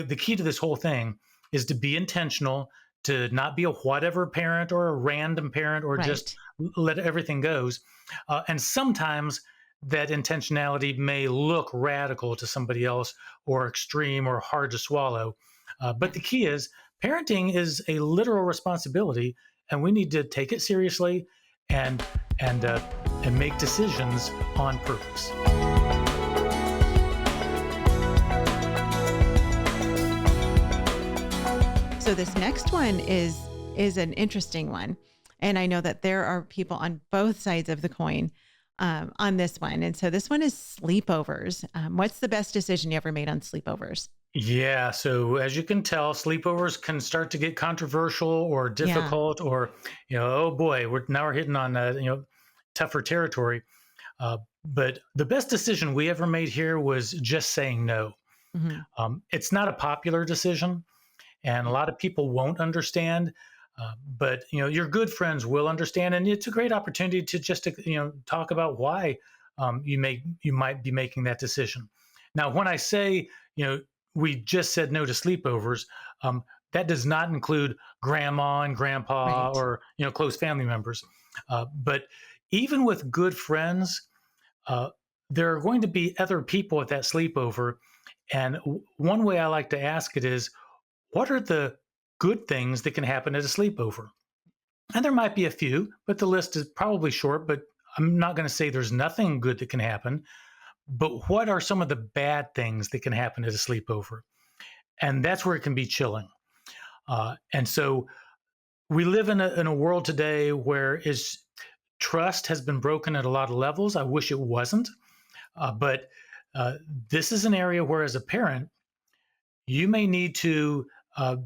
the key to this whole thing is to be intentional, to not be a whatever parent or a random parent or just Right. let everything goes. And sometimes that intentionality may look radical to somebody else or extreme or hard to swallow. But Yeah. the key is parenting is a literal responsibility, and we need to take it seriously and and uh, and make decisions on purpose. So this next one is an interesting one. And I know that there are people on both sides of the coin on this one. And so this one is sleepovers. What's the best decision you ever made on sleepovers? Yeah, so as you can tell, sleepovers can start to get controversial or Yeah. difficult, or oh boy, we're hitting on tougher territory. But the best decision we ever made here was just saying no. Hmm. It's not a popular decision, and a lot of people won't understand. But your good friends will understand, and it's a great opportunity to just talk about why you might be making that decision. Now, when I say we just said no to sleepovers, um, that does not include grandma and grandpa Right. or close family members. But even with good friends, uh, there are going to be other people at that sleepover, and one way I like to ask it is, what are the good things that can happen at a sleepover? And there might be a few, but the list is probably short. But I'm not going to say there's nothing good that can happen. But what are some of the bad things that can happen at a sleepover? And that's where it can be chilling. And so we live in a world today where trust has been broken at a lot of levels. I wish it wasn't. But this is an area where, as a parent, you may need to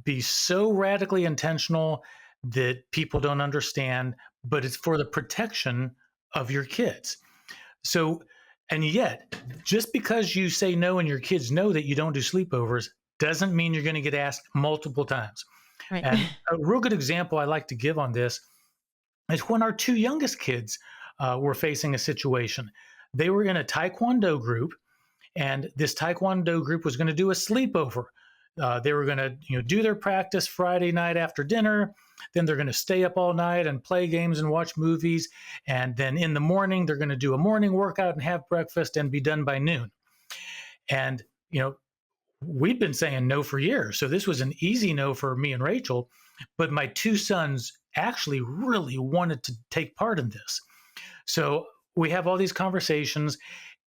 be so radically intentional that people don't understand, but it's for the protection of your kids. So, and yet, just because you say no and your kids know that you don't do sleepovers doesn't mean you're going to get asked multiple times. Right. And a real good example I like to give on this is when our two youngest kids were facing a situation. They were in a Taekwondo group, and this Taekwondo group was going to do a sleepover. They were going to do their practice Friday night after dinner. Then they're going to stay up all night and play games and watch movies. And then in the morning, they're going to do a morning workout and have breakfast and be done by noon. And, we'd been saying no for years. So this was an easy no for me and Rachael. But my two sons actually really wanted to take part in this. So we have all these conversations.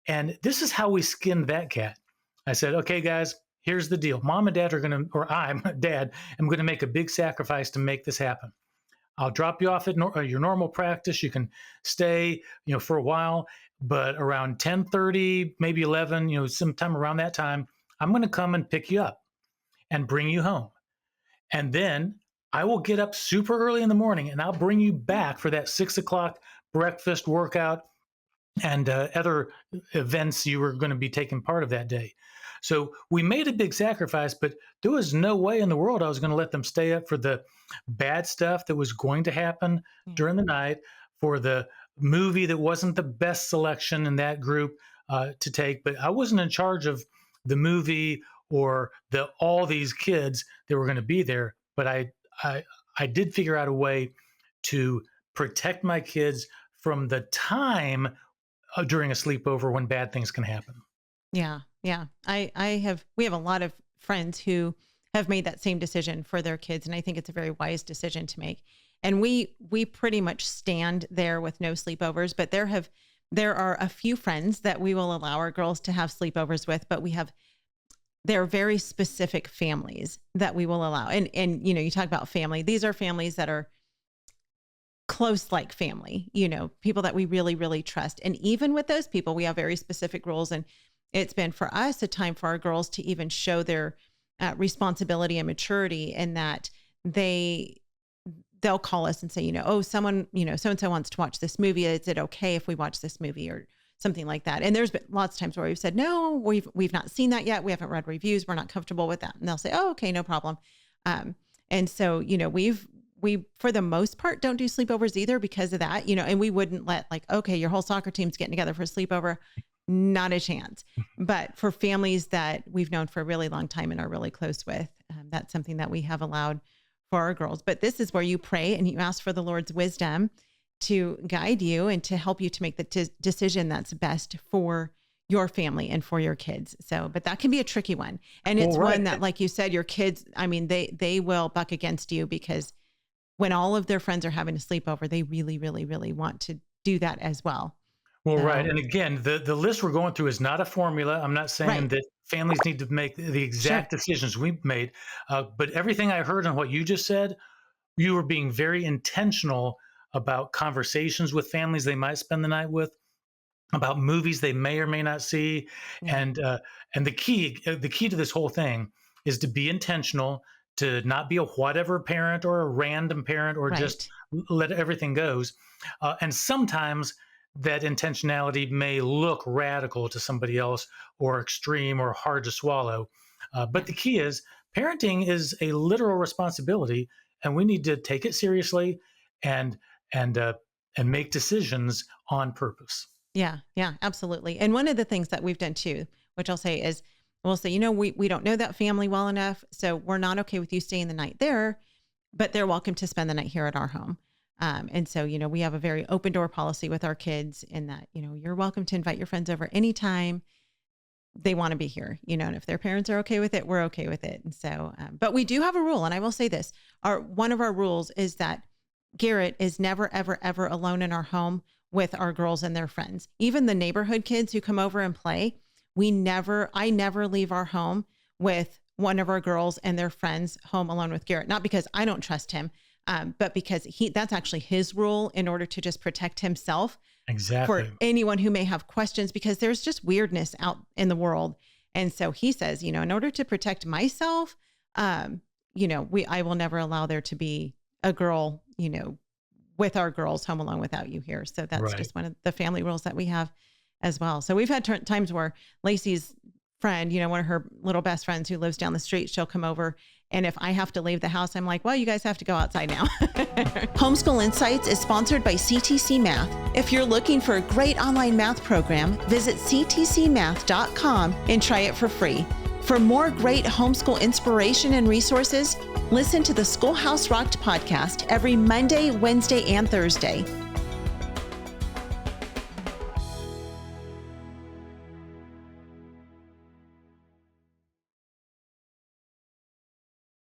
And this is how we skinned that cat. I said, okay, guys, here's the deal. Mom and dad are going to, or I'm dad, I'm going to make a big sacrifice to make this happen. I'll drop you off at your normal practice. You can stay, for a while, but around 10:30, maybe 11, sometime around that time, I'm going to come and pick you up and bring you home. And then I will get up super early in the morning and I'll bring you back for that 6 o'clock breakfast workout and other events you were going to be taking part of that day. So we made a big sacrifice, but there was no way in the world I was going to let them stay up for the bad stuff that was going to happen Yeah. during the night, for the movie that wasn't the best selection in that group to take. But I wasn't in charge of the movie or all these kids that were going to be there. But I did figure out a way to protect my kids from the time during a sleepover when bad things can happen. Yeah. Yeah. We have a lot of friends who have made that same decision for their kids. And I think it's a very wise decision to make. And we pretty much stand there with no sleepovers, but there are a few friends that we will allow our girls to have sleepovers with, but they're very specific families that we will allow. And, you talk about family. These are families that are close, like family, people that we really, really trust. And even with those people, we have very specific rules. And it's been for us a time for our girls to even show their responsibility and maturity, in that they'll call us and say, oh, someone, so-and-so wants to watch this movie. Is it okay if we watch this movie or something like that? And there's been lots of times where we've said, no, we've not seen that yet. We haven't read reviews. We're not comfortable with that. And they'll say, oh, okay, no problem. And so, we, for the most part, don't do sleepovers either because of that, and we wouldn't let okay, your whole soccer team's getting together for a sleepover. not a chance. But for families that we've known for a really long time and are really close with, that's something that we have allowed for our girls. But this is where you pray and you ask for the Lord's wisdom to guide you and to help you to make the decision that's best for your family and for your kids. So, but that can be a tricky one. And it's one that, like you said, your kids, I mean, they will buck against you, because when all of their friends are having a sleepover, they really, really, really want to do that as well. Well, So, right. And again, the list we're going through is not a formula. I'm not saying that families need to make the exact decisions we've made. But everything I heard and what you just said, you were being very intentional about conversations with families they might spend the night with, about movies they may or may not see. And the key to this whole thing is to be intentional, to not be a whatever parent or a random parent, or just let everything goes. And sometimes that intentionality may look radical to somebody else, or extreme, or hard to swallow. But the key is, parenting is a literal responsibility, and we need to take it seriously and make decisions on purpose. Yeah, absolutely. And one of the things that we've done too, which I'll say is, we'll say, we don't know that family well enough, so we're not okay with you staying the night there, but they're welcome to spend the night here at our home. And so, we have a very open door policy with our kids, in that, you're welcome to invite your friends over anytime they want to be here, and if their parents are okay with it, we're okay with it. And so, but we do have a rule. And I will say this, one of our rules is that Garrett is never, ever, ever alone in our home with our girls and their friends. Even the neighborhood kids who come over and play, I never leave our home with one of our girls and their friends home alone with Garrett. Not because I don't trust him, but because that's actually his rule, in order to just protect himself. Exactly. For anyone who may have questions, because there's just weirdness out in the world. And so he says, in order to protect myself, I will never allow there to be a girl, with our girls home alone without you here. So that's just one of the family rules that we have as well. So we've had times where Lacey's friend, one of her little best friends who lives down the street, she'll come over. And if I have to leave the house, I'm like, well, you guys have to go outside now. Homeschool Insights is sponsored by CTC Math. If you're looking for a great online math program, visit ctcmath.com and try it for free. For more great homeschool inspiration and resources, listen to the Schoolhouse Rocked podcast every Monday, Wednesday, and Thursday.